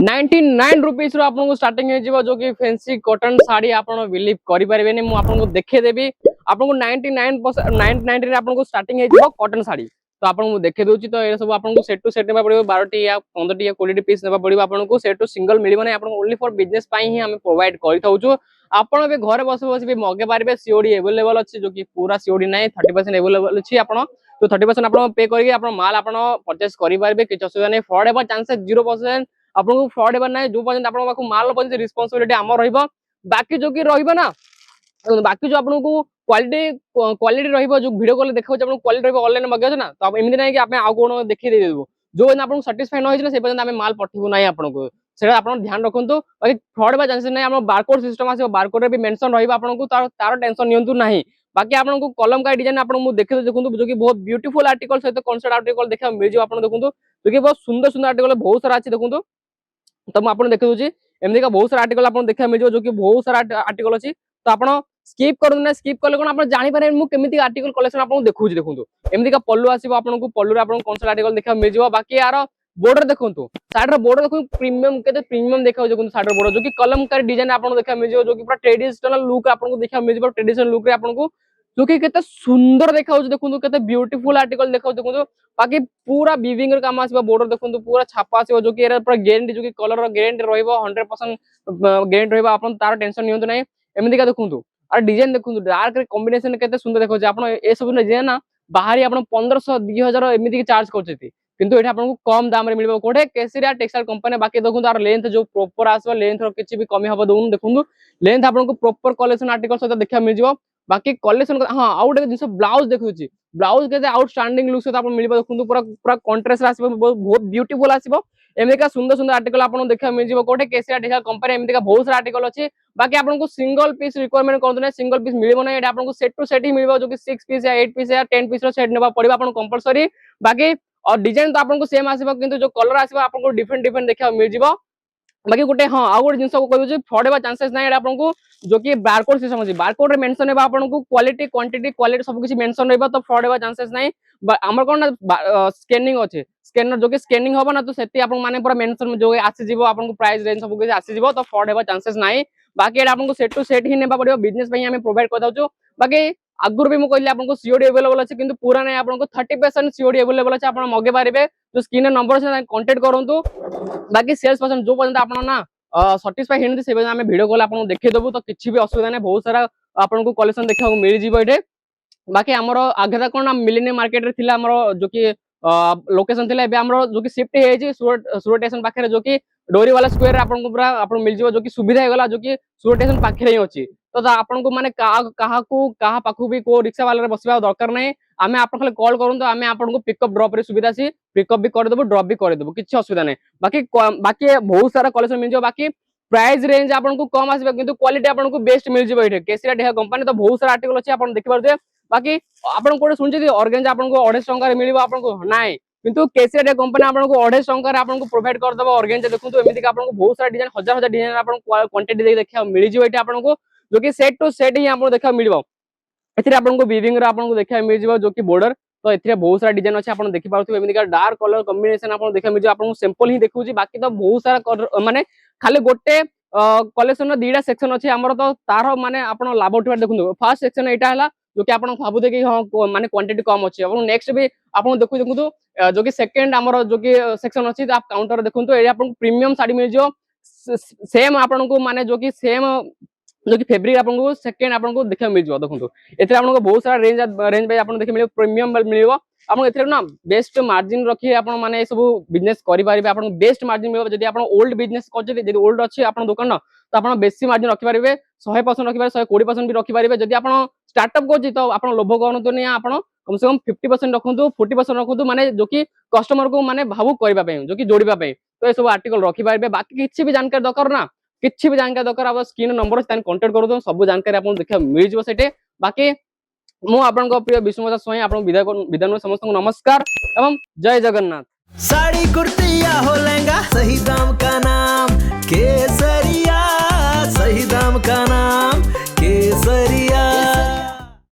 99 rupees आपको starting जो कि फैंसी कॉटन साड़ी आप बिलीव करें मुझे देखेदेवी आपको 99 आपको स्टार्टिंग कॉटन साड़ी तो आपको देखे दूसरी तो ये सब आपको सेट टू सेट ना पड़ो 12 या 15 या 20 पीस ना पड़ो आपको सेट टू सिंगल मिल ना ओनली फॉर बिजनेस ही आम प्रोवाइड कर आप घर बस बस भी मगे पारे सीओडी अवेलेबल अच्छी जो कि पूरा सीओडी ना 30% अवेलेबल अच्छी तो 30% आप पे करके माल आप परचेस करेंगे किसी असुविधा नहीं फ्रॉड होगा चांसेस 0% आपको फ्रॉड होगा ना जो पर्यटन आप माल पर्यटन रिस्पांसिबिलिटी आम बाकी जो कि ना बाकी जो आपको क्वालिटी रहिबो जो वीडियो कॉल देखो आपन क्वालिटी रहिबो ऑनलाइन मगे ना तो एमती नहीं कि आप आउ कोन देखि दे देबो जो आपन सैटिस्फाई न होइछ से पर्यंत हम माल पठिबो नाही आपन को सेटा आपन ध्यान रखंतु बाकी फ्रॉड बा चांसेस नहीं हम बारकोड सिस्टम आसे बारकोड रे भी मेंशन रहिबो आपन को तार टेंशन नियंतु नाही बाकी आपन को कलमकारी डिजाइन आपन मु देखि देखंतु जो कि बहुत ब्यूटीफुल आर्टिकल सहित कॉन्सेप्ट आर्टिकल देखा मिल जो आपन देखंतु जो कि बहुत सुंदर सुंदर आर्टिकल बहुत सारा अछि देखंतु तो मु आपन देखि दोची एमदी का बहुत सारा आर्टिकल आपन देखा मिल जो कि बहुत सारा आर्टिकल अछि तो आपन स्किप करू ना स्किप कले कोन आपण जानि पारे मु केमिति आर्टिकल कलेक्शन आपन देखु छी देखंतु एमदी का पल्लू आसीबो आपन पल्लू रे आपन कौन सा आर्टिकल देखा मिल जिवो बाकी यार बॉर्डर देखंतु साइड रे बॉर्डर देखु प्रीमियम केते प्रीमियम देखाउ देखंतु साइड रे बॉर्डर जो कि कलमकारी डिजाइन आपन देखा मिल जिवो जो कि पूरा ट्रेडिशनल लुक आपन को देखा मिल जिवो ट्रेडिशनल लुक रे आपन को जो कि केते सुंदर देखाउ देखंतु केते ब्यूटीफुल आर्टिकल देखाउ देखंतु बाकी पूरा वीविंग रे काम आसीबो बॉर्डर देखंतु पूरा छापा आसीबो जो कि एरा पूरा गारंटी जो कि कलर रो गारंटी रहइबो 100% गारंटी रहइबो आपन तार टेंशन नियंतु नै एमदी का देखंतु और डिजाइन देखो डार्क कॉम्बिनेशन केते सुंदर देखो आप ए सब डिजाइन ना बाहरी आप 1500 2000 एमती चार्ज करते किंतु एटा आपको कम दाम रे मिलबो कोठे केसिरिया टेक्सटाइल कंपनी बाकी देखो तार लेंथ जो प्रॉपर आसबो लेंथ रो किछि भी कमी हबो दोन देखो लेंथ आपको प्रॉपर कलेक्शन आर्टिकल सहित देखा मिल जिवो बाकी कलेक्शन हां आउट जिंस ब्लाउज देखुची ब्लाउज के आउटस्टैंडिंग लुक सहित आप मिलबो देखो पूरा पूरा कॉन्ट्रास्ट आसबो बहुत ब्यूटीफुल आसबो एमती का सुंदर सुंदर आर्टिकल आपन देखा मिल जिवो कोठे केसिरिया टेक्सटाइल कंपनी एमती का बहुत सारा आर्टिकल अछि बाकी आपको सिंगल पीस रिक्वायरमेंट करदो ना सिंगल पीस मिलबो ना एटा आपको सेट टू सेट ही मिलबो जो कि 6 पीस या 8 पीस या 10 पीस रो सेट नेबा पड़िबो आपन कंपलसरी बाकी और डिजाइन तो आपको सेम आसीबो किंतु जो कलर आसीबो आपको डिफरेंट डिफरेंट देखा मिल जिवो बाकी गोटे हां आ गोटे जिंस को कहू जे फ्रॉड हेबा चांसेस नै एटा आपको जो कि बारकोड सिस्टम अछि बारकोड रे मेंशन हेबा आपको क्वालिटी क्वांटिटी क्वालिटी सब किछि मेंशन रहबा तो फ्रॉड हेबा चांसेस नै हमर कोन स्कैनिंग अछि स्कैनर जो कि स्कैनिंग होबा ना तो सेति आपन माने पूरा मेंशन जो आसी जिवो आपन को प्राइस रेंज सब किछि आसी जिवो तो फ्रॉड हेबा चांसेस नै बाकी एटा आपन को सेट टू सेट ही नेबा पड़ियो बिजनेस पई हम प्रोवाइड कर दाउछु बाकी आगुर भी मु कहली आपन को सीओडी अवेलेबल अछि किंतु पूरा नै आपन को 30% सीओडी अवेलेबल अछि आपन मगे पारिबे जो स्क्रीन नंबर से कांटेक्ट करंतु बाकी सेल्स पर्सन जो पर्यंत आपन ना सैटिस्फाई हिन से हम वीडियो कॉल आपन देखे देबो तो किछि भी असुविधा नै बहुत सारा आपन को कलेक्शन देखा मिल जिवो एठे बाकी हमर आगे कोन मिलेनियम मार्केट रे थिला हमर जो कि लोकेशन थिला एबे हमर जो कि शिफ्ट हे जे सूरत स्टेशन पाखरे जो कि डोरी वाला स्क्वायर आपन को पूरा आपन मिल जिवो जो कि सुविधा हे गला जो कि सूरत स्टेशन पाखरे ही अछि तो आपन को माने कहा पाखु भी को रिक्शा वाला रे बसिबा दरकार नै आमे आपन खाली कॉल करूं तो आमे आपन को पिकअप ड्रॉप रे सुविधा छी पिकअप भी कर देबो ड्रॉप भी कर देबो किछि असुविधा नै बाकी बाकी बहुत सारा कलेक्शन मिल जिवो बाकी प्राइस रेंज आपन को कम आसीबा किंतु क्वालिटी आपन को बेस्ट मिल जिवो एठे केसिया ढेहा कंपनी तो बहुत सारा आर्टिकल अछि आपन देखि पारजे बाकी आपन कोटे सुनछि ऑर्गेंजा आपन को 250 टंका रे मिलिबो आपन को नाइ किंतु केसिया ढेहा कंपनी आपन को 250 टंका रे आपन को प्रोवाइड कर देबो ऑर्गेंजा देखंतु एमिति का आपन को बहुत सारा डिजाइन हजार हजार डिजाइन आपन क्वांटिटी दे देखा मिल जिवो एठे आपन को जो कि सेट टू सेट ही आपन देखा मिलबो एथिरे आपन को वीविंग रे आपन को देखा मिल जिवो जो कि बॉर्डर तो एथिरे बहुत सारा डिजाइन अछि आपन देखि पारथु एमिति का डार्क कलर कॉम्बिनेशन आपन देखा मिल जिवो आपन को सिंपल ही देखुची बाकी तो बहुत सारा माने खाली गोटे कलेक्शन रो दीडा सेक्शन अछि हमर तो तार माने आपन लाभ उठवा देखु फर्स्ट सेक्शन एटा हला जो कि आपन भाबुते कि हां माने क्वांटिटी कम अछि आपन नेक्स्ट भी आपन देखु जो कि सेकंड हमर जो कि सेक्शन अछि आप काउंटर देखु ए आपन प्रीमियम साड़ी मिल जो सेम आपन को माने जो कि सेम जो कि फैब्रिक आपन को सेकंड आपन को देखा मिल जो देखु एथरे आपन को बहुत सारा रेंज भाई आपन देखि मिल प्रीमियम मिलबो आपन एथरे ना बेस्ट मार्जिन रखी आपन माने सब बिजनेस करि पारिबे आपन बेस्ट मार्जिन मिलबो जदी आपन ओल्ड बिजनेस करजे जदी ओल्ड अछि आपन दुकान तो आपन बेसी मार्जिन रखि पारिबे 100% रखि पारिबे 120% भी रखि पारिबे जदी आपन स्टार्टअप करछि तो आपन लोभ करनतो नै आपन कम से कम 50% रखंतु 40% रखंतु माने जो कि कस्टमर को माने भावुक करबा पय जो कि जोड़िबा पय तो ए सब आर्टिकल रखि पारिबे बाकी किछि भी जानकारी दरकार ना किछि भी जानकारी दरकार आप स्क्रीन नंबर से कांटेक्ट करू तो सब जानकारी आपन देखा मिल जिवो सेटे बाकी मु आपन को प्रिय विष्णुदास स्वयं आपन विदाय समस्त नमस्कार एवं जय जगन्नाथ साड़ी कुर्ती या हो लहंगा सही दाम का नाम केसरिया सही दाम का नाम केसरिया।